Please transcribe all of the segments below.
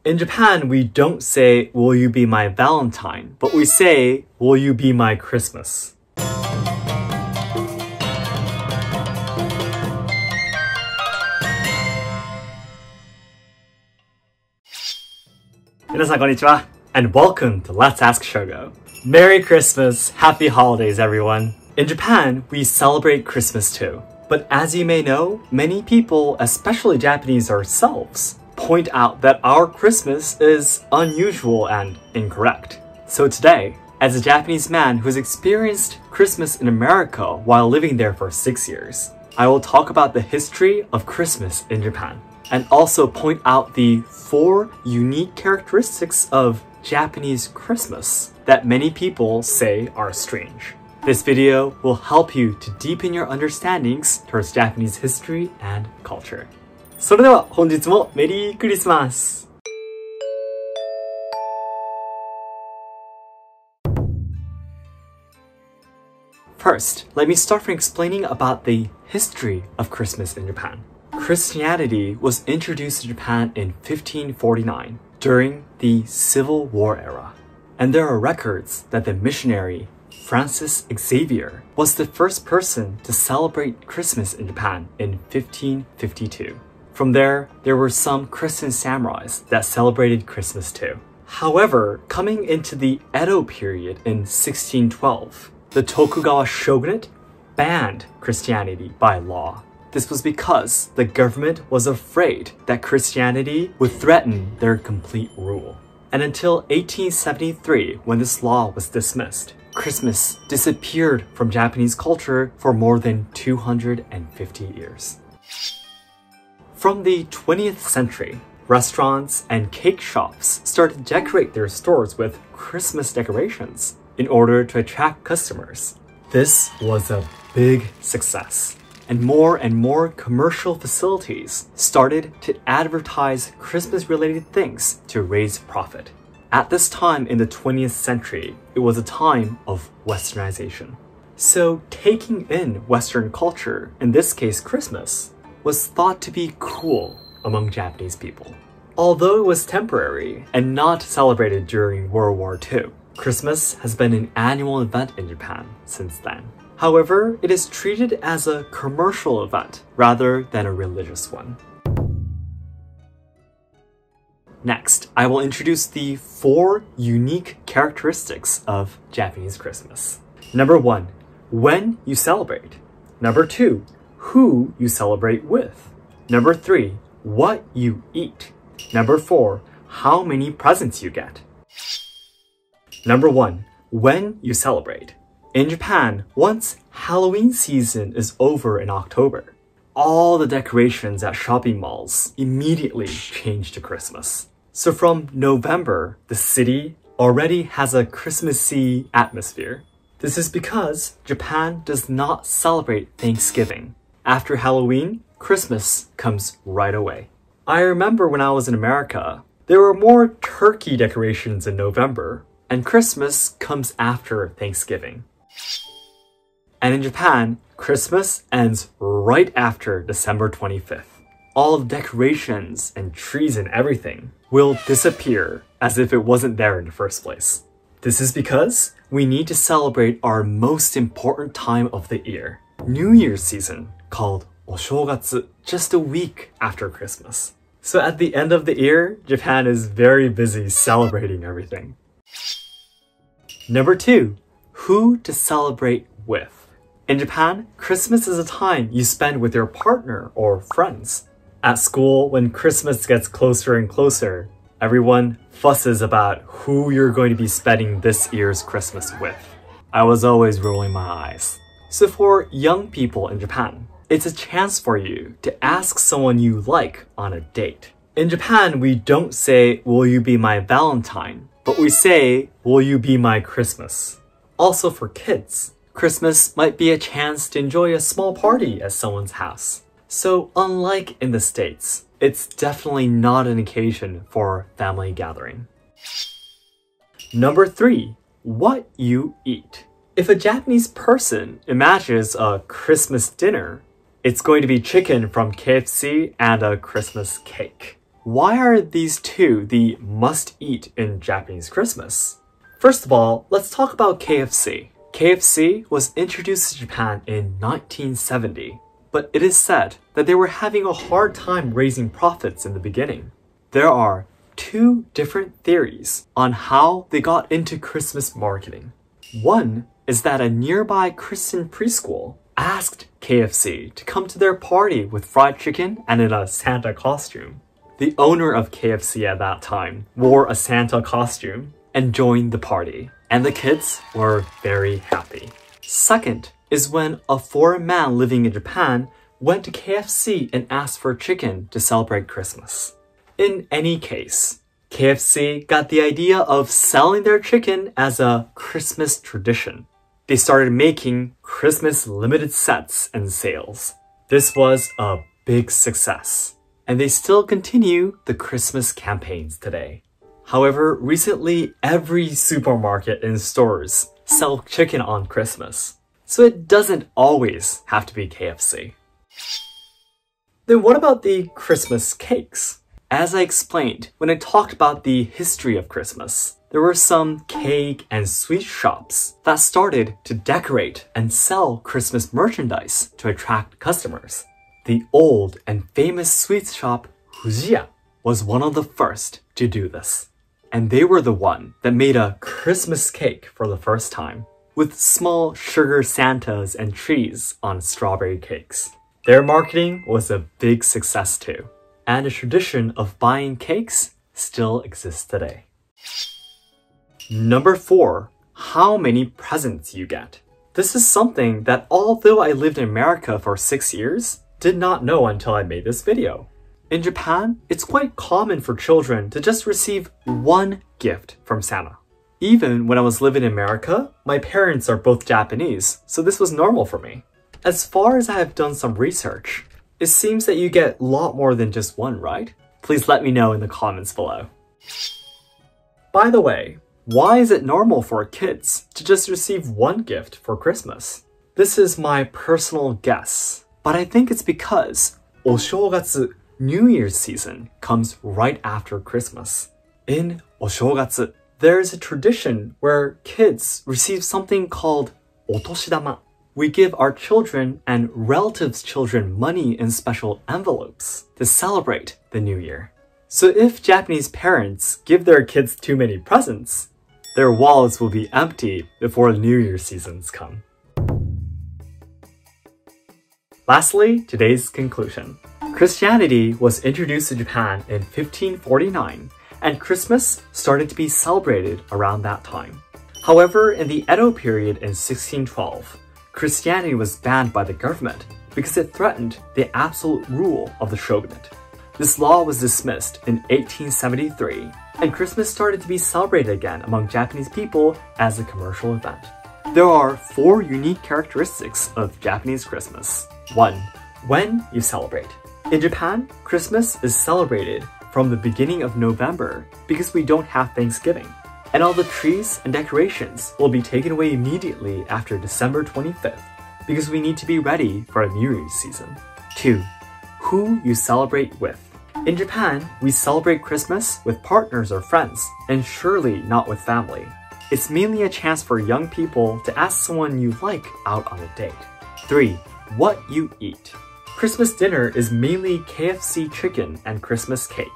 In Japan, we don't say, will you be my Valentine, but we say, will you be my Christmas? 皆さんこんにちは and welcome to Let's Ask Shogo. Merry Christmas, Happy Holidays everyone. In Japan, we celebrate Christmas too. But as you may know, many people, especially Japanese ourselves, point out that our Christmas is unusual and incorrect. So today, as a Japanese man who's experienced Christmas in America while living there for 6 years, I will talk about the history of Christmas in Japan, and also point out the 4 unique characteristics of Japanese Christmas that many people say are strange. This video will help you to deepen your understandings towards Japanese history and culture. それでは本日もメリークリスマス! First, let me start from explaining about the history of Christmas in Japan. Christianity was introduced to Japan in 1549 during the Civil War era. And there are records that the missionary Francis Xavier was the first person to celebrate Christmas in Japan in 1552. From there were some Christian samurais that celebrated Christmas too. However, coming into the Edo period in 1612, the Tokugawa shogunate banned Christianity by law. This was because the government was afraid that Christianity would threaten their complete rule. And until 1873, when this law was dismissed, Christmas disappeared from Japanese culture for more than 250 years. From the 20th century, restaurants and cake shops started to decorate their stores with Christmas decorations in order to attract customers. This was a big success, and more commercial facilities started to advertise Christmas-related things to raise profit. At this time in the 20th century, it was a time of westernization. So taking in Western culture, in this case Christmas, was thought to be cool among Japanese people. Although it was temporary and not celebrated during World War II, Christmas has been an annual event in Japan since then. However, it is treated as a commercial event rather than a religious one. Next, I will introduce the 4 unique characteristics of Japanese Christmas. Number 1, when you celebrate. Number 2, who you celebrate with. Number 3, what you eat. Number 4, how many presents you get. Number 1, when you celebrate. In Japan, once Halloween season is over in October, all the decorations at shopping malls immediately change to Christmas. So from November, the city already has a Christmassy atmosphere. This is because Japan does not celebrate Thanksgiving. After Halloween, Christmas comes right away. I remember when I was in America, there were more turkey decorations in November, and Christmas comes after Thanksgiving. And in Japan, Christmas ends right after December 25th. All the decorations and trees and everything will disappear as if it wasn't there in the first place. This is because we need to celebrate our most important time of the year, New Year's season, called Oshogatsu, just a week after Christmas. So at the end of the year, Japan is very busy celebrating everything. Number 2, who to celebrate with. In Japan, Christmas is a time you spend with your partner or friends. At school, when Christmas gets closer and closer, everyone fusses about who you're going to be spending this year's Christmas with. I was always rolling my eyes. So for young people in Japan, it's a chance for you to ask someone you like on a date. In Japan, we don't say, will you be my Valentine, but we say, will you be my Christmas? Also for kids, Christmas might be a chance to enjoy a small party at someone's house. So unlike in the States, it's definitely not an occasion for family gathering. Number 3, what you eat. If a Japanese person imagines a Christmas dinner, it's going to be chicken from KFC and a Christmas cake. why are these two the must-eat in Japanese Christmas? First of all, let's talk about KFC. KFC was introduced to Japan in 1970, but it is said that they were having a hard time raising profits in the beginning. There are two different theories on how they got into Christmas marketing. One is that a nearby Christian preschool asked KFC to come to their party with fried chicken and in a Santa costume. The owner of KFC at that time wore a Santa costume and joined the party, and the kids were very happy. Second is when a foreign man living in Japan went to KFC and asked for chicken to celebrate Christmas. In any case, KFC got the idea of selling their chicken as a Christmas tradition. They started making Christmas limited sets and sales. This was a big success, and they still continue the Christmas campaigns today. However, recently every supermarket and stores sell chicken on Christmas, so it doesn't always have to be KFC. Then what about the Christmas cakes? As I explained when I talked about the history of Christmas, there were some cake and sweet shops that started to decorate and sell Christmas merchandise to attract customers. The old and famous sweets shop Fujiya was one of the first to do this. And they were the one that made a Christmas cake for the first time, with small sugar Santas and trees on strawberry cakes. Their marketing was a big success too, and the tradition of buying cakes still exists today. Number 4, how many presents you get. This is something that although I lived in America for 6 years, did not know until I made this video. In Japan, it's quite common for children to just receive one gift from Santa. Even when I was living in America, my parents are both Japanese, so this was normal for me. As far as I have done some research, it seems that you get a lot more than just one, right? Please let me know in the comments below. By the way, why is it normal for kids to just receive one gift for Christmas? This is my personal guess, but I think it's because Oshogatsu, New Year's season, comes right after Christmas. In Oshogatsu, there is a tradition where kids receive something called otoshidama. We give our children and relatives' children money in special envelopes to celebrate the new year. So if Japanese parents give their kids too many presents, their wallets will be empty before the New Year's seasons come. Lastly, today's conclusion. Christianity was introduced to Japan in 1549, and Christmas started to be celebrated around that time. However, in the Edo period in 1612, Christianity was banned by the government because it threatened the absolute rule of the shogunate. This law was dismissed in 1873, and Christmas started to be celebrated again among Japanese people as a commercial event. There are 4 unique characteristics of Japanese Christmas. 1. When you celebrate. In Japan, Christmas is celebrated from the beginning of November because we don't have Thanksgiving, and all the trees and decorations will be taken away immediately after December 25th because we need to be ready for a New Year's season. 2. Who you celebrate with. In Japan, we celebrate Christmas with partners or friends, and surely not with family. It's mainly a chance for young people to ask someone you like out on a date. 3. What you eat. Christmas dinner is mainly KFC chicken and Christmas cake.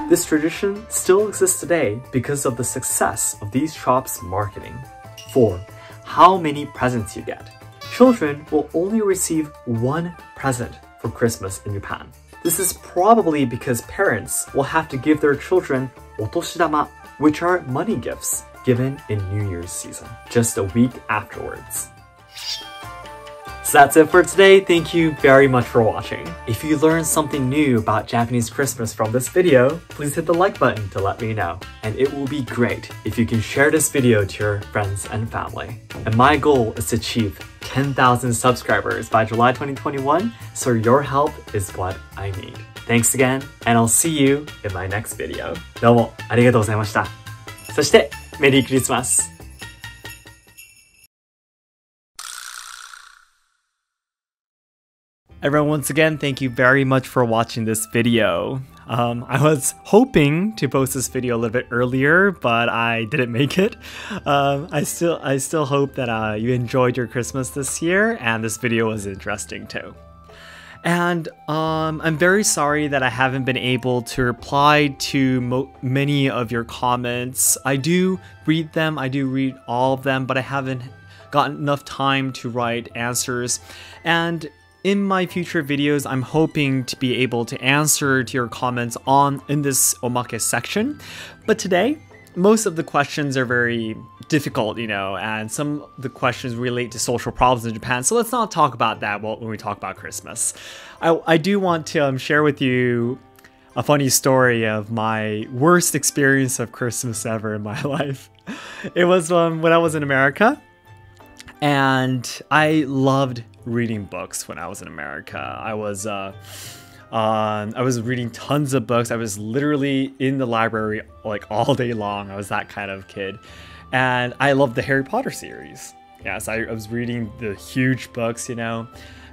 This tradition still exists today because of the success of these shops' marketing. 4. How many presents you get. Children will only receive one present for Christmas in Japan. This is probably because parents will have to give their children otoshidama, which are money gifts given in New Year's season, just a week afterwards. So that's it for today. Thank you very much for watching. If you learned something new about Japanese Christmas from this video, please hit the like button to let me know. And it will be great if you can share this video to your friends and family. And my goal is to achieve 10,000 subscribers by July 2021, so your help is what I need. Thanks again, and I'll see you in my next video. どうもありがとうございました。そして、メリークリスマス。Everyone, once again, thank you very much for watching this video. I was hoping to post this video a little bit earlier, but I didn't make it. I still hope that you enjoyed your Christmas this year, and this video was interesting too. And I'm very sorry that I haven't been able to reply to many of your comments. I do read them, I do read all of them, but I haven't gotten enough time to write answers. And in my future videos, I'm hoping to be able to answer to your comments in this omake section. But today, most of the questions are very difficult, and some of the questions relate to social problems in Japan. So let's not talk about that when we talk about Christmas. I do want to share with you a funny story of my worst experience of Christmas ever in my life. It was when I was in America, and I loved reading books when I was in America. I was reading tons of books. I was literally in the library like all day long. I was that kind of kid. And I loved the Harry Potter series. Yes, I was reading the huge books,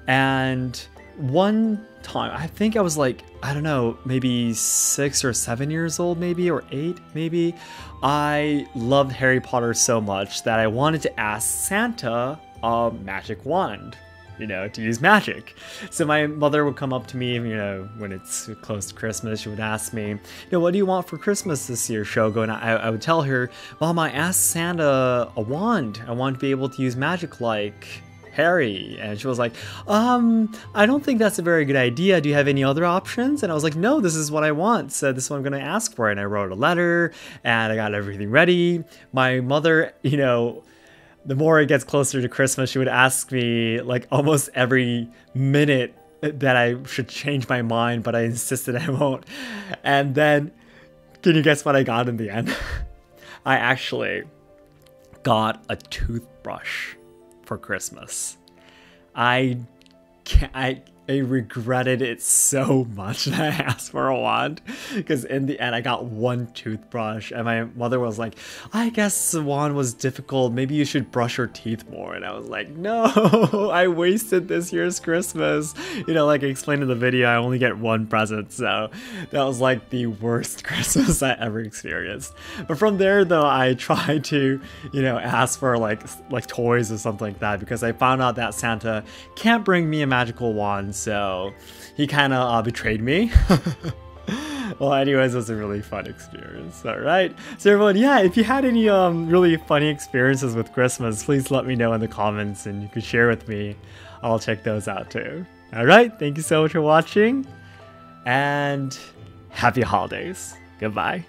And one time, I think I was like, I don't know, maybe 6 or 7 years old, maybe, or 8, maybe. I loved Harry Potter so much that I wanted to ask Santa a magic wand, to use magic. So my mother would come up to me, when it's close to Christmas, she would ask me, what do you want for Christmas this year, Shogo? And I would tell her, Mom, I asked Santa a wand. I want to be able to use magic like Harry. And she was like, I don't think that's a very good idea. Do you have any other options? And I was like, no, this is what I want. So this is what I'm going to ask for. And I wrote a letter and I got everything ready. My mother, the more it gets closer to Christmas, she would ask me like almost every minute that I should change my mind, but I insisted I won't. And then, can you guess what I got in the end? I actually got a toothbrush for Christmas. I regretted it so much that I asked for a wand, because in the end I got one toothbrush, and my mother was like, I guess the wand was difficult, maybe you should brush your teeth more. And I was like, no, I wasted this year's Christmas. Like I explained in the video, I only get one present, so that was like the worst Christmas I ever experienced. But from there though, I tried to ask for like toys or something like that, because I found out that Santa can't bring me a magical wand. So he kind of betrayed me. Well, anyways, it was a really fun experience. All right. So everyone, yeah, if you had any really funny experiences with Christmas, please let me know in the comments and you can share with me. I'll check those out too. All right. Thank you so much for watching and happy holidays. Goodbye.